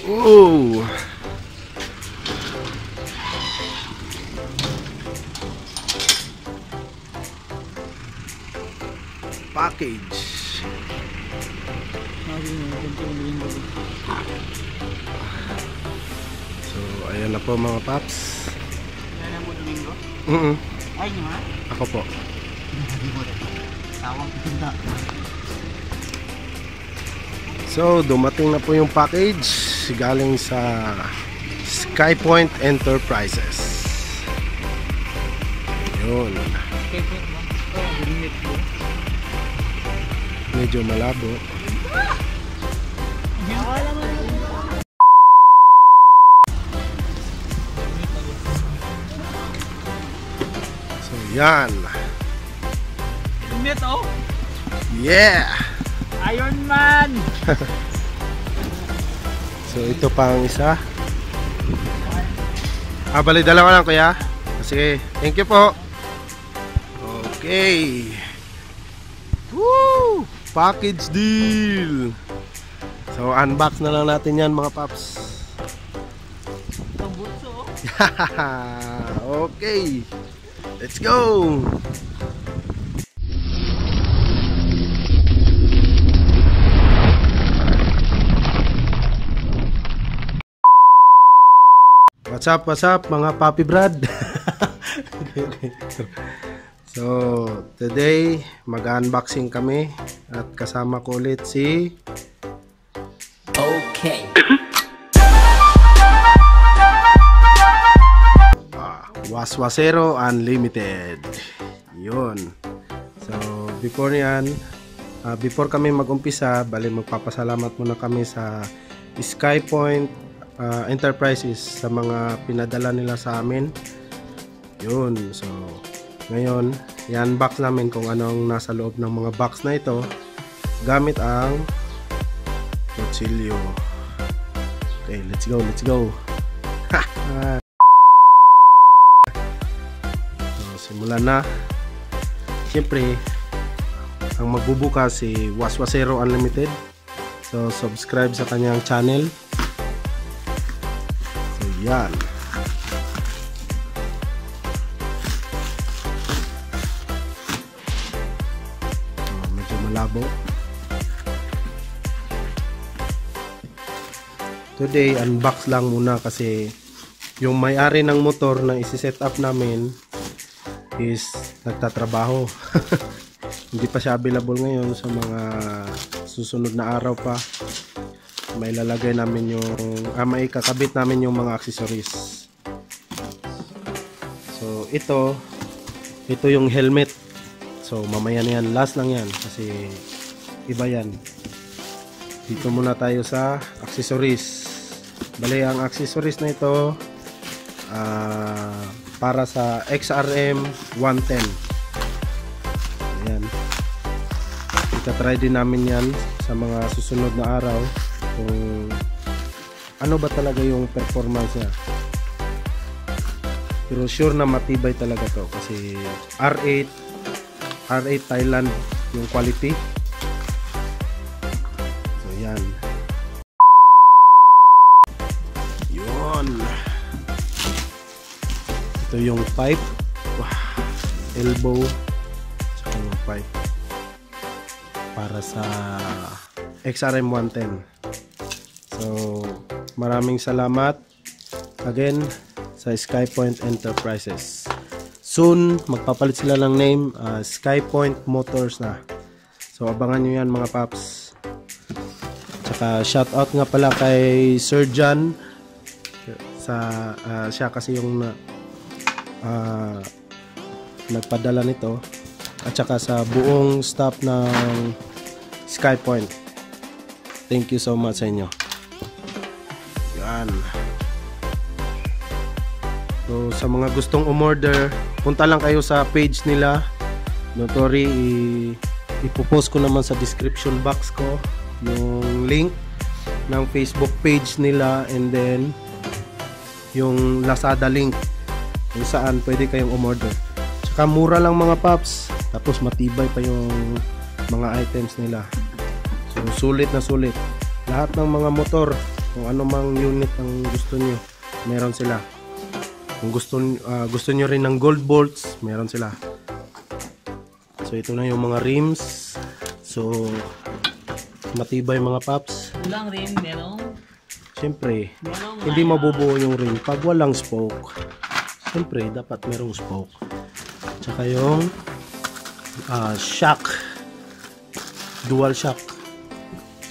Oh. Package. So, ayan na po mga paps. Yan ang Domingo? Ay, nyo ha? Ako po. Tawang pinta. So, dumating na po yung package galing sa Skypoint Enterprises. Yun. Medyo malabo. So, yan. Helmet, oh! Yeah! Iron Man! So, ito pang isa. Bali, dalawa lang kuya. Sige, thank you po. Okay. Woo! Package deal. So, unbox na lang natin yan mga paps. Itong bulso, oh. Okay. Let's go. What's up mga Papi Brad? So, today mag-unboxing kami at kasama ko ulit si Okay. Waswasero Unlimited. Yun. So, before kami mag-umpisa, bali magpapasalamat muna kami sa Skypoint Enterprises sa mga pinadala nila sa amin. Yun. So, ngayon, i-unbox namin kung anong nasa loob ng mga box na ito gamit ang kutsilyo. Okay, let's go. So, simulan na. Siyempre, ang magbubukas si Waswasero Unlimited. So, subscribe sa kanyang channel. So, yan. Medyo malabo. Today, unbox lang muna kasi yung may-ari ng motor na isi-set up namin is nagtatrabaho. Hindi pa siya available ngayon. Sa mga susunod na araw pa may lalagay namin yung may kakabit namin yung mga accessories. So ito yung helmet. So mamaya na yan, last lang yan kasi iba yan. Dito muna tayo sa accessories. Bali, ang accessories na ito para sa XRM 110. Ayan. Ita-try din namin yan sa mga susunod na araw kung ano ba talaga yung performance niya. Pero sure na matibay talaga to kasi R8 Thailand yung quality. So yan. Yun. Ito yung pipe. Elbow. Tsaka yung pipe para sa XRM 110. So maraming salamat again sa Skypoint Enterprises. Soon magpapalit sila ng name, Skypoint Motors na. So abangan nyo yan mga paps. Tsaka shoutout nga pala kay Sir John sa siya kasi yung nagpadala nito, at saka sa buong staff ng Skypoint. Thank you so much sa inyo. Yan. So sa mga gustong umorder, punta lang kayo sa page nila. Don't worry, ipopost ko naman sa description box ko yung link ng Facebook page nila, and then yung Lazada link kung saan pwede kayong umorder. Tsaka mura lang mga paps, tapos matibay pa yung mga items nila. So sulit na sulit. Lahat ng mga motor Kung ano mang unit ang gusto nyo, meron sila. Kung gusto nyo rin ng gold bolts, meron sila. So ito na yung mga rims. So matibay mga paps. Walang rim, merong Siyempre, hindi mabubuo yung rim pag walang spoke. Siyempre, dapat merong spoke. Tsaka yung shock. Dual shock.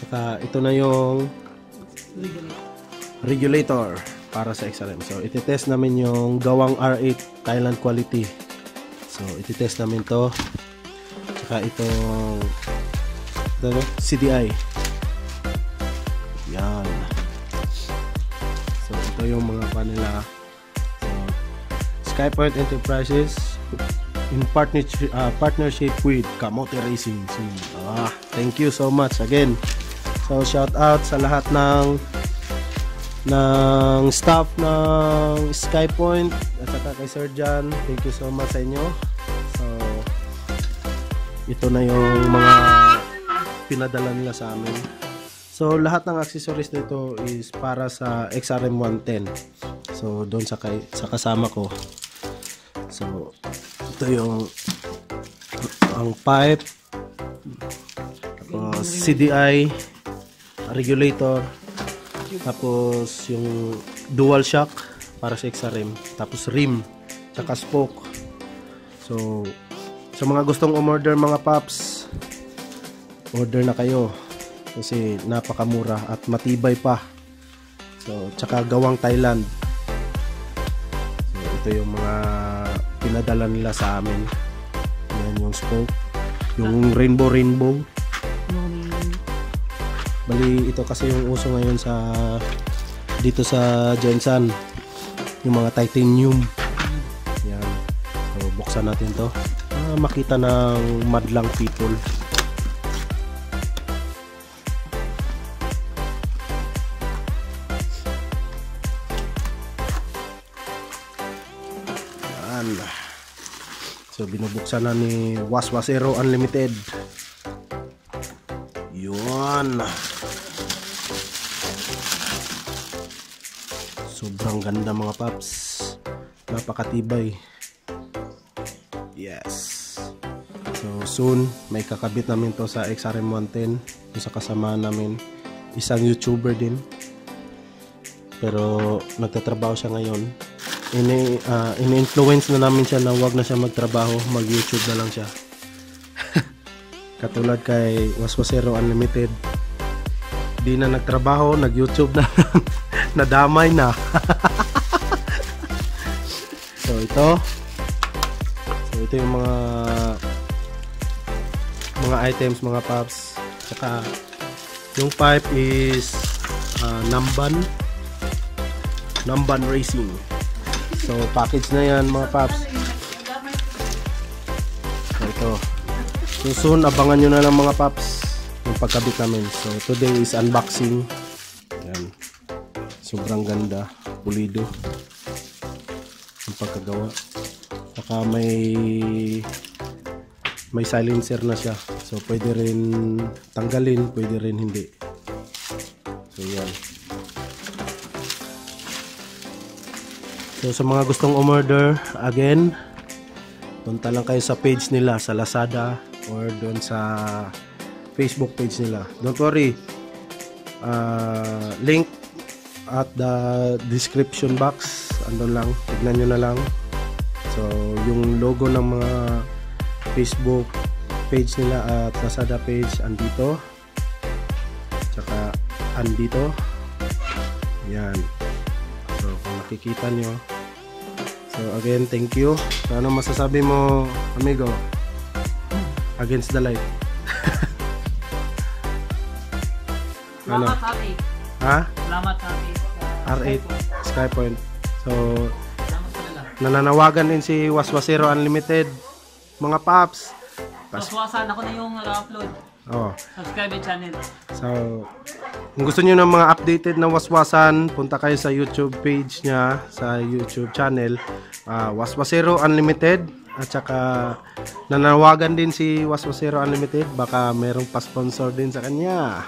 Tsaka ito na yung regulator para sa XRM. So, iti-test namin yung gawang R8 Thailand quality. So, iti-test namin to. Tsaka itong CDI. Yan. So, ito yung mga panila. So, Skypoint Enterprises in partnership with Kamote Racing. So, thank you so much again. So, shout out sa lahat ng staff ng Skypoint at saka kay Sir John. Thank you so much sa inyo. So, ito na yung mga pinadala nila sa amin. So, lahat ng accessories nito is para sa XRM 110. So, doon sa kasama ko. So, ito yung ang pipe, tapos CDI regulator, tapos yung dual shock para sa XRM, tapos rim, tsaka spoke. So, sa mga gustong umorder mga paps, order na kayo kasi napakamura at matibay pa. So, tsaka gawang Thailand. So, ito yung mga pinadala nila sa amin. Yan yung spoke, yung rainbow. Bali, ito kasi yung uso ngayon dito sa Jensan, yung mga titanium. Yan. So, buksan natin to. Makita ng madlang people. Yan. So, binubuksan na ni Waswasero Unlimited. Yun. Sobrang ganda mga paps. Napakatibay. Yes. So soon may kakabit namin to sa XRM 110. Yung sa kasama namin, isang YouTuber din. Pero nagtatrabaho siya ngayon. Ini-influence na namin siya na wag na siya magtrabaho, mag-YouTube na lang siya. Katulad kay Waswasero Unlimited. Di na nagtrabaho, nag-YouTube na lang. Nadamay na. So ito yung mga items mga paps. Saka yung pipe is Namban Racing. So package na yan mga paps. So ito. So soon abangan nyo na lang mga paps yung pagkabit namin. So today is unboxing. Yan. Sobrang ganda, pulido ang pagkagawa. Saka may silencer na siya. So pwede rin tanggalin, pwede rin hindi. So yan. So sa mga gustong umorder, again, punta lang kayo sa page nila sa Lazada or doon sa Facebook page nila. Don't worry. Link at the description box, andun lang, tignan nyo na lang. So yung logo ng mga Facebook page nila at Lazada page andito, tsaka andito, yan. So kung nakikita nyo. So again, thank you. So ano masasabi mo, amigo, against the light? Ano? Salamat Happy. Ha? Salamat Happy. R8 Skypoint. So nananawagan din si Waswasero Unlimited mga paps. Waswasan ako na yung nag-upload. Oh. Subscribe yung channel. So kung gusto niyo ng mga updated na waswasan, punta kayo sa YouTube page niya, sa YouTube channel, Waswasero Unlimited. At saka nanawagan din si Waswasero Unlimited, baka merong pa-sponsor din sa kanya.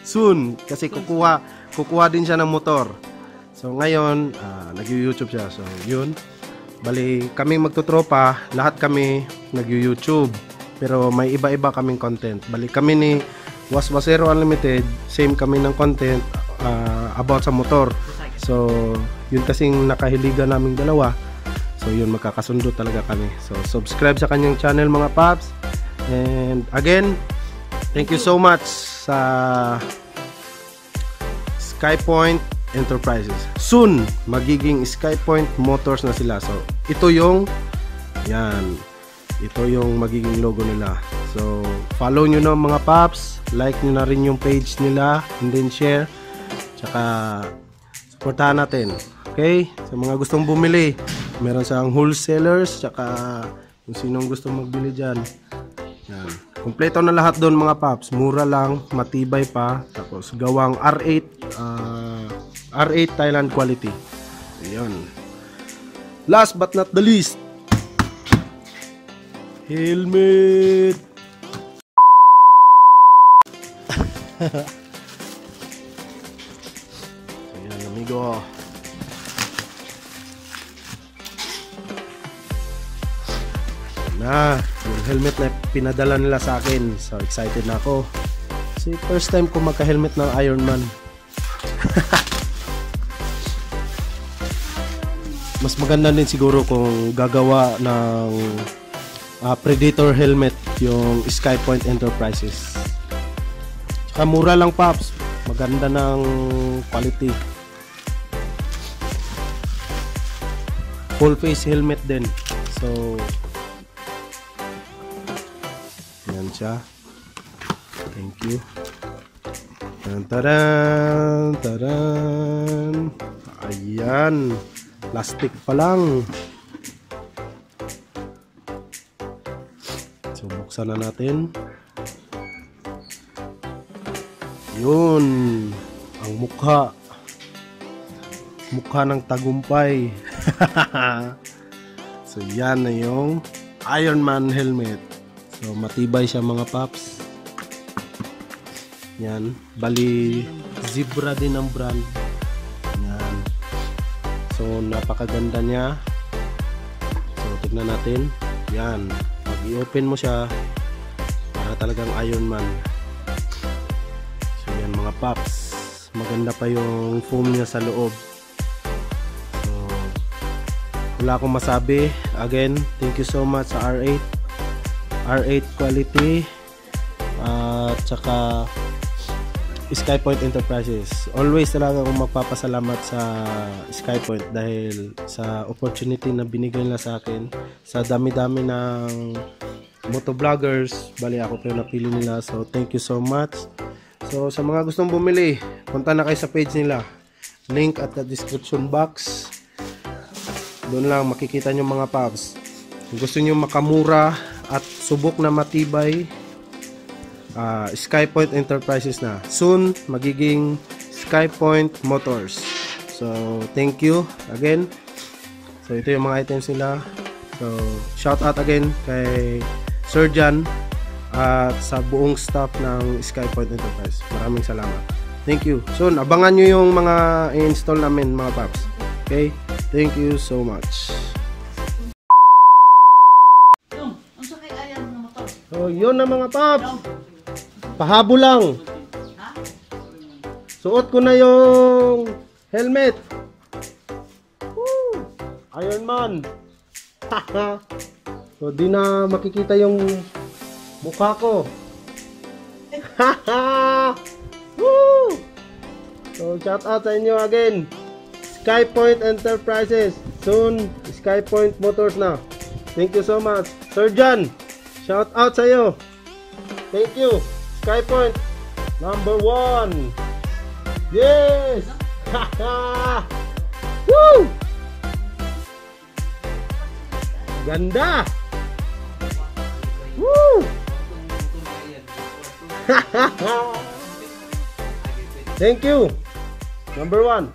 Soon, kasi kukuha kukuha din siya ng motor. So ngayon, nag-YouTube siya. So yun. Bali, kaming magtutropa, lahat kami nag-YouTube. Pero may iba-iba kaming content. Bali, kami ni Waswasero Unlimited, same kami ng content about sa motor. So, yun kasing nakahiligan naming dalawa. So, yun, magkakasundo talaga kami. So, subscribe sa kanyang channel mga paps. And again, thank you so much sa SkyPoint Enterprises. Soon, magiging SkyPoint Motors na sila. So, ito yung magiging logo nila. So, follow nyo na mga paps. Like nyo na rin yung page nila. And then share. Tsaka, supportahan natin. Okay? Sa mga gustong bumili, meron siyang wholesalers. Tsaka, kung sinong gustong magbili dyan. Yan. Kompleto na lahat doon mga paps. Mura lang, matibay pa. Tapos, gawang R8 Thailand quality. Ayan. Last but not the least, helmet. Ayan, amigo. Na, yung helmet na pinadala nila sa akin. So excited na ako. Kasi first time ko magka-helmet ng Ironman. Mas maganda din siguro kung gagawa ng Predator helmet yung SkyPoint Enterprises. Tsaka mura lang paps. Maganda ng quality. Full face helmet din. So yan siya. Thank you. Taran, taran. Ayan. Plastic pa lang. So, buksan na natin. Yun. Ang mukha. Mukha ng tagumpay. So, yan na yung Ironman helmet. So, matibay siya mga paps. Yan. Bali, Zebra din ang brand. Yan. So, napakaganda niya. So, tignan natin. Yan. Pag i-open mo siya, para talagang Ironman. So, yan mga paps. Maganda pa yung foam niya sa loob. So, wala akong masabi. Again, thank you so much sa R8. R8 quality. At saka SkyPoint Enterprises. Always talaga akong magpapasalamat sa SkyPoint dahil sa opportunity na binigay nila sa akin. Sa dami-dami ng motovloggers, bali ako kayo napili nila. So thank you so much. So sa mga gustong bumili, punta na kayo sa page nila. Link at the description box. Doon lang makikita nyo mga paps. Kung gusto nyo makamura at subok na matibay, SkyPoint Enterprises na. Soon, magiging SkyPoint Motors. So, thank you again. So, ito yung mga items nila. So, shout out again kay Sir Jan at sa buong staff ng SkyPoint Enterprise. Maraming salamat. Thank you. Soon, abangan nyo yung mga i-install namin mga paps. Okay? Thank you so much. So, yun na mga paps. Pahabo lang. Suot ko na yung helmet. Woo! Ironman. So di na makikita yung mukha ko. Woo! So shout out sa inyo again. SkyPoint Enterprises. Soon SkyPoint Motors na. Thank you so much. Sir John, shout out sa iyo. Thank you. SkyPoint number 1. Yes! Woo! Ganda! Woo! Thank you. Number 1.